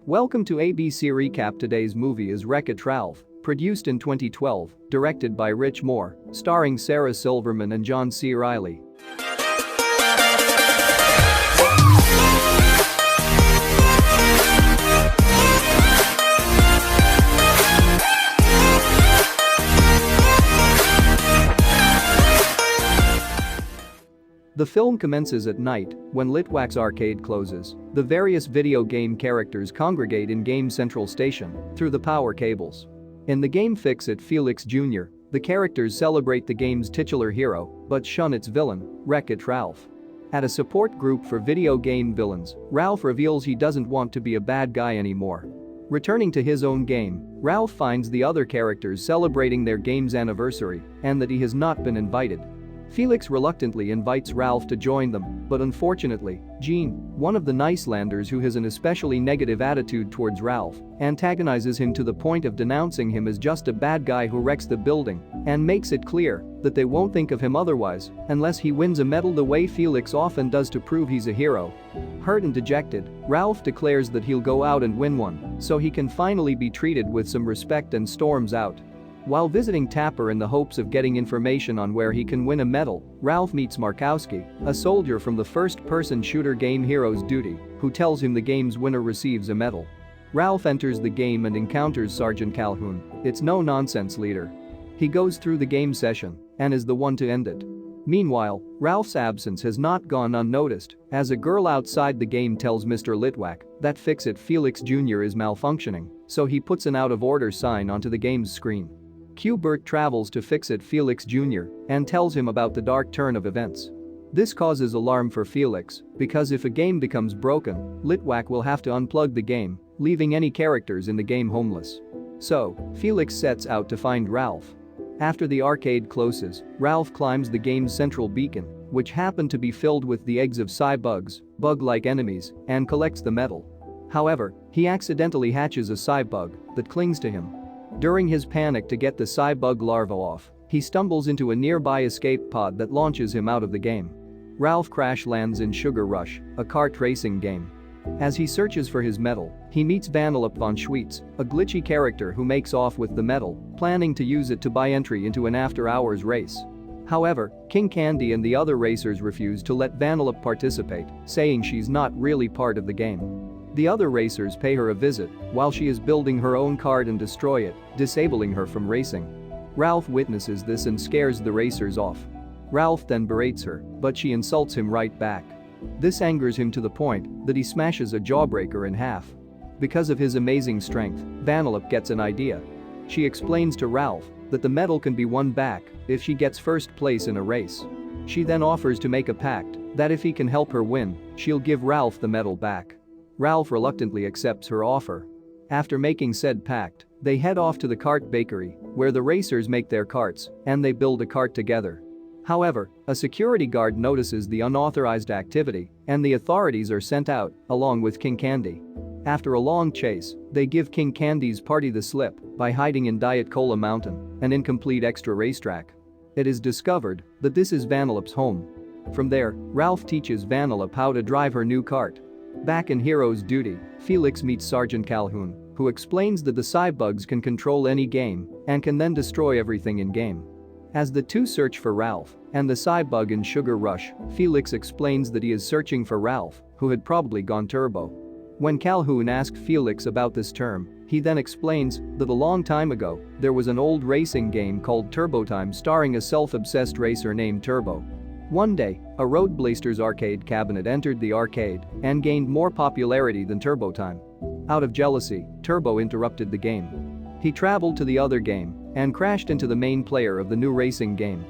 Welcome to ABC Recap. Today's movie is Wreck-It Ralph, produced in 2012, directed by Rich Moore, starring Sarah Silverman and John C. Reilly. The film commences at night when Litwak's arcade closes. The various video game characters congregate in Game Central Station through the power cables. In the game Fix-It Felix Jr., the characters celebrate the game's titular hero but shun its villain, Wreck-It Ralph. At a support group for video game villains, Ralph reveals he doesn't want to be a bad guy anymore. Returning to his own game, Ralph finds the other characters celebrating their game's anniversary and that he has not been invited. Felix reluctantly invites Ralph to join them, but unfortunately, Jean, one of the Nicelanders who has an especially negative attitude towards Ralph, antagonizes him to the point of denouncing him as just a bad guy who wrecks the building and makes it clear that they won't think of him otherwise unless he wins a medal the way Felix often does to prove he's a hero. Hurt and dejected, Ralph declares that he'll go out and win one so he can finally be treated with some respect and storms out. While visiting Tapper in the hopes of getting information on where he can win a medal, Ralph meets Markowski, a soldier from the first-person shooter game Hero's Duty, who tells him the game's winner receives a medal. Ralph enters the game and encounters Sergeant Calhoun, its no-nonsense leader. He goes through the game session and is the one to end it. Meanwhile, Ralph's absence has not gone unnoticed, as a girl outside the game tells Mr. Litwak that Fix-It Felix Jr. is malfunctioning, so he puts an out-of-order sign onto the game's screen. Q-Bert travels to Fix-It Felix Jr. and tells him about the dark turn of events. This causes alarm for Felix, because if a game becomes broken, Litwak will have to unplug the game, leaving any characters in the game homeless. So, Felix sets out to find Ralph. After the arcade closes, Ralph climbs the game's central beacon, which happened to be filled with the eggs of Cybugs, bug-like enemies, and collects the medal. However, he accidentally hatches a Cybug that clings to him. During his panic to get the Cybug larva off, he stumbles into a nearby escape pod that launches him out of the game. Ralph crash lands in Sugar Rush, a kart racing game. As he searches for his medal, he meets Vanellope von Schweetz, a glitchy character who makes off with the medal, planning to use it to buy entry into an after-hours race. However, King Candy and the other racers refuse to let Vanellope participate, saying she's not really part of the game. The other racers pay her a visit while she is building her own kart and destroy it, disabling her from racing. Ralph witnesses this and scares the racers off. Ralph then berates her, but she insults him right back. This angers him to the point that he smashes a jawbreaker in half. Because of his amazing strength, Vanellope gets an idea. She explains to Ralph that the medal can be won back if she gets first place in a race. She then offers to make a pact that if he can help her win, she'll give Ralph the medal back. Ralph reluctantly accepts her offer. After making said pact, they head off to the kart bakery, where the racers make their karts, and they build a kart together. However, a security guard notices the unauthorized activity, and the authorities are sent out, along with King Candy. After a long chase, they give King Candy's party the slip by hiding in Diet Cola Mountain, an incomplete extra racetrack. It is discovered that this is Vanellope's home. From there, Ralph teaches Vanellope how to drive her new kart. Back in Hero's Duty, Felix meets Sergeant Calhoun, who explains that the Cybugs can control any game and can then destroy everything in-game. As the two search for Ralph and the Cybug in Sugar Rush, Felix explains that he is searching for Ralph, who had probably gone turbo. When Calhoun asks Felix about this term, he then explains that a long time ago, there was an old racing game called Turbo Time starring a self-obsessed racer named Turbo. One day, a Road Blasters arcade cabinet entered the arcade and gained more popularity than Turbo Time. Out of jealousy, Turbo interrupted the game. He traveled to the other game and crashed into the main player of the new racing game.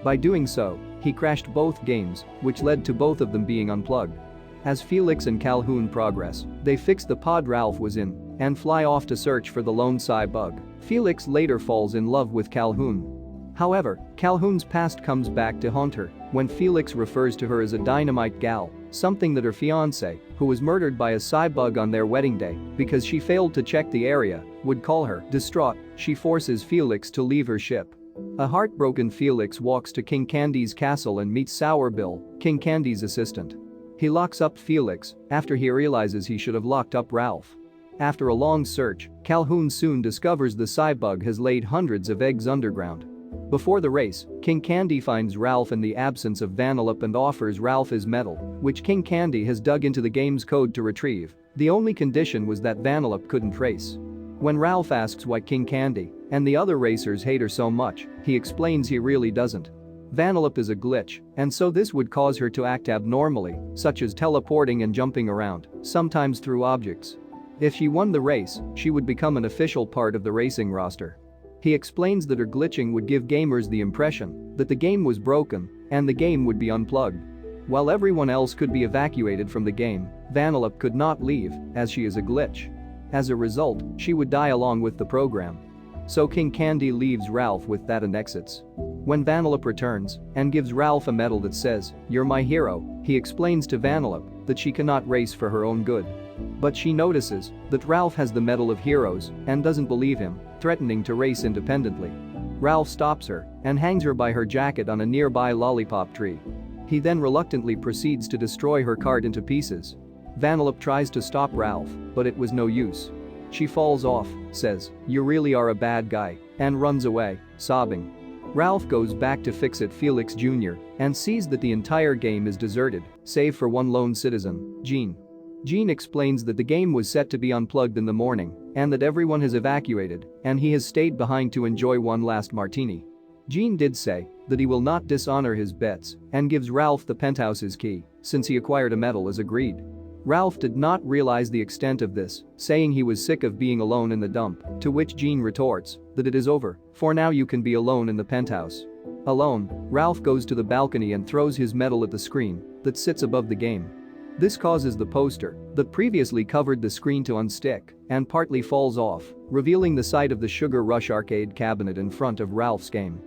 By doing so, he crashed both games, which led to both of them being unplugged. As Felix and Calhoun progress, they fix the pod Ralph was in and fly off to search for the lone Cybug. Felix later falls in love with Calhoun. However, Calhoun's past comes back to haunt her when Felix refers to her as a dynamite gal, something that her fiancé, who was murdered by a Cybug on their wedding day because she failed to check the area, would call her. Distraught, she forces Felix to leave her ship. A heartbroken Felix walks to King Candy's castle and meets Sour Bill, King Candy's assistant. He locks up Felix after he realizes he should have locked up Ralph. After a long search, Calhoun soon discovers the Cybug has laid hundreds of eggs underground. Before the race, King Candy finds Ralph in the absence of Vanellope and offers Ralph his medal, which King Candy has dug into the game's code to retrieve. The only condition was that Vanellope couldn't race. When Ralph asks why King Candy and the other racers hate her so much, he explains he really doesn't. Vanellope is a glitch, and so this would cause her to act abnormally, such as teleporting and jumping around, sometimes through objects. If she won the race, she would become an official part of the racing roster. He explains that her glitching would give gamers the impression that the game was broken and the game would be unplugged. While everyone else could be evacuated from the game, Vanellope could not leave, as she is a glitch. As a result, she would die along with the program. So King Candy leaves Ralph with that and exits. When Vanellope returns and gives Ralph a medal that says, "You're my hero," he explains to Vanellope that she cannot race for her own good. But she notices that Ralph has the Medal of Heroes and doesn't believe him, threatening to race independently. Ralph stops her and hangs her by her jacket on a nearby lollipop tree. He then reluctantly proceeds to destroy her cart into pieces. Vanellope tries to stop Ralph, but it was no use. She falls off, says, "You really are a bad guy," and runs away, sobbing. Ralph goes back to fix it Felix Jr. and sees that the entire game is deserted, save for one lone citizen, Jean. Jean explains that the game was set to be unplugged in the morning and that everyone has evacuated and he has stayed behind to enjoy one last martini. Jean did say that he will not dishonor his bets and gives Ralph the penthouse's key since he acquired a medal as agreed. Ralph did not realize the extent of this, saying he was sick of being alone in the dump, to which Jean retorts that it is over, for now you can be alone in the penthouse. Alone, Ralph goes to the balcony and throws his medal at the screen that sits above the game. This causes the poster that previously covered the screen to unstick and partly falls off, revealing the site of the Sugar Rush arcade cabinet in front of Ralph's game.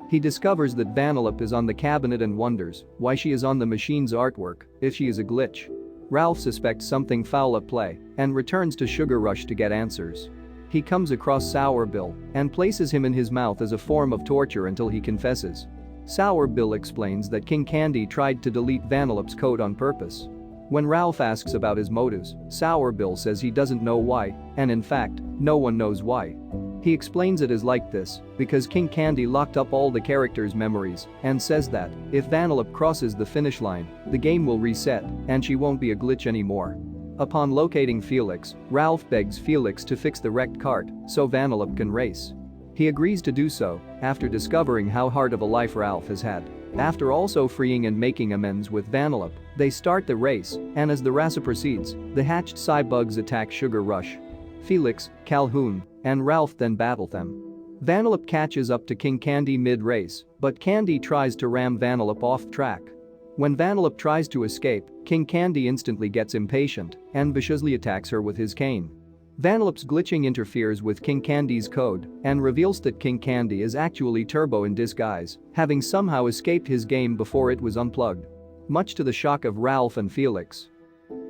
He discovers that Vanellope is on the cabinet and wonders why she is on the machine's artwork if she is a glitch. Ralph suspects something foul at play and returns to Sugar Rush to get answers. He comes across Sour Bill and places him in his mouth as a form of torture until he confesses. Sour Bill explains that King Candy tried to delete Vanellope's code on purpose. When Ralph asks about his motives, Sour Bill says he doesn't know why, and in fact, no one knows why. He explains it is like this because King Candy locked up all the characters' memories and says that if Vanellope crosses the finish line, the game will reset and she won't be a glitch anymore. Upon locating Felix, Ralph begs Felix to fix the wrecked cart so Vanellope can race. He agrees to do so after discovering how hard of a life Ralph has had. After also freeing and making amends with Vanellope, they start the race, and as the race proceeds, the hatched Cybugs attack Sugar Rush. Felix, Calhoun, and Ralph then battle them. Vanellope catches up to King Candy mid-race, but Candy tries to ram Vanellope off track. When Vanellope tries to escape, King Candy instantly gets impatient and viciously attacks her with his cane. Vanellope's glitching interferes with King Candy's code and reveals that King Candy is actually Turbo in disguise, having somehow escaped his game before it was unplugged. Much to the shock of Ralph and Felix.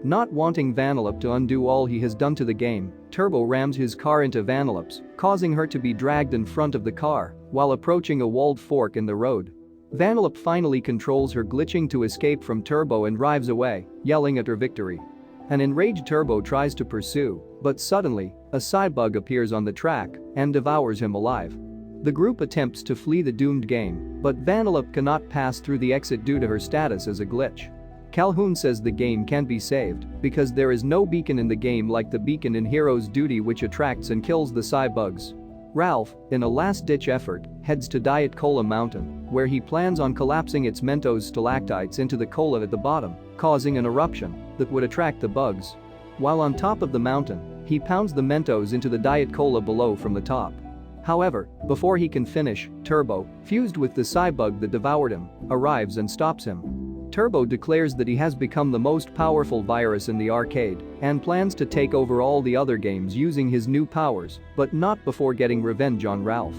Not wanting Vanellope to undo all he has done to the game, Turbo rams his car into Vanellope's, causing her to be dragged in front of the car while approaching a walled fork in the road. Vanellope finally controls her glitching to escape from Turbo and drives away, yelling at her victory. An enraged Turbo tries to pursue, but suddenly, a Cybug appears on the track and devours him alive. The group attempts to flee the doomed game, but Vanellope cannot pass through the exit due to her status as a glitch. Calhoun says the game can be saved because there is no beacon in the game like the beacon in Hero's Duty which attracts and kills the Cybugs. Ralph, in a last-ditch effort, heads to Diet Cola Mountain, where he plans on collapsing its Mentos stalactites into the cola at the bottom, causing an eruption that would attract the bugs. While on top of the mountain, he pounds the Mentos into the Diet Cola below from the top. However, before he can finish, Turbo, fused with the Cybug that devoured him, arrives and stops him. Turbo declares that he has become the most powerful virus in the arcade and plans to take over all the other games using his new powers, but not before getting revenge on Ralph.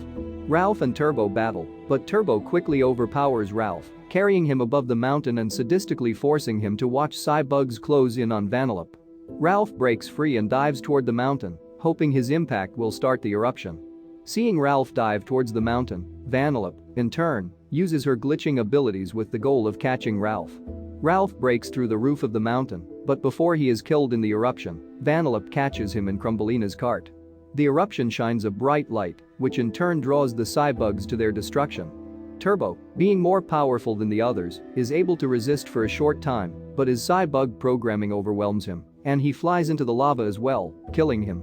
Ralph and Turbo battle, but Turbo quickly overpowers Ralph, carrying him above the mountain and sadistically forcing him to watch Cybugs close in on Vanellope. Ralph breaks free and dives toward the mountain, hoping his impact will start the eruption. Seeing Ralph dive towards the mountain, Vanellope, in turn, uses her glitching abilities with the goal of catching Ralph. Ralph breaks through the roof of the mountain But before he is killed in the eruption, Vanellope catches him in Crumbleina's cart. The eruption shines a bright light, which in turn draws the cybugs to their destruction. Turbo, being more powerful than the others, is able to resist for a short time, but his cybug programming overwhelms him, and he flies into the lava as well, killing him.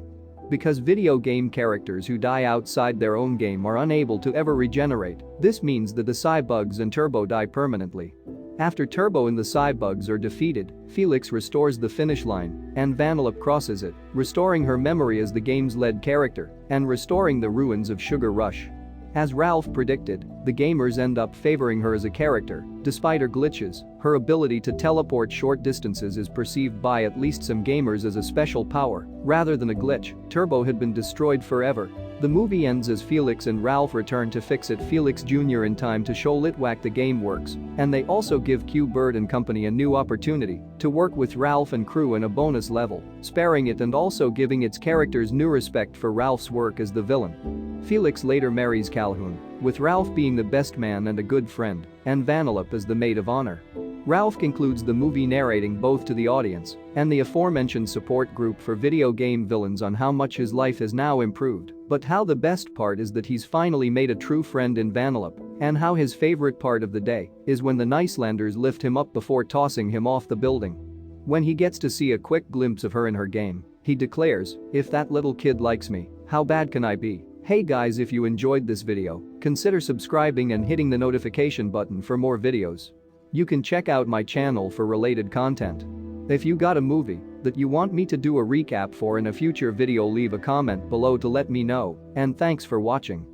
Because video game characters who die outside their own game are unable to ever regenerate, this means that the cybugs and Turbo die permanently. After Turbo and the cybugs are defeated, Felix restores the finish line, and Vanellope crosses it, restoring her memory as the game's lead character, and restoring the ruins of Sugar Rush. As Ralph predicted, the gamers end up favoring her as a character. Despite her glitches, her ability to teleport short distances is perceived by at least some gamers as a special power, rather than a glitch. Turbo had been destroyed forever. The movie ends as Felix and Ralph return to fix it. Felix Jr. in time to show Litwack the game works, and they also give Q-Bird and company a new opportunity to work with Ralph and crew in a bonus level, sparing it and also giving its characters new respect for Ralph's work as the villain. Felix later marries Calhoun, with Ralph being the best man and a good friend, and Vanellope as the maid of honor. Ralph concludes the movie narrating both to the audience and the aforementioned support group for video game villains on how much his life has now improved, but how the best part is that he's finally made a true friend in Vanellope, and how his favorite part of the day is when the Nicelanders lift him up before tossing him off the building. When he gets to see a quick glimpse of her in her game, he declares, "If that little kid likes me, how bad can I be?" Hey guys, if you enjoyed this video, consider subscribing and hitting the notification button for more videos. You can check out my channel for related content. If you got a movie that you want me to do a recap for in a future video, leave a comment below to let me know, and thanks for watching.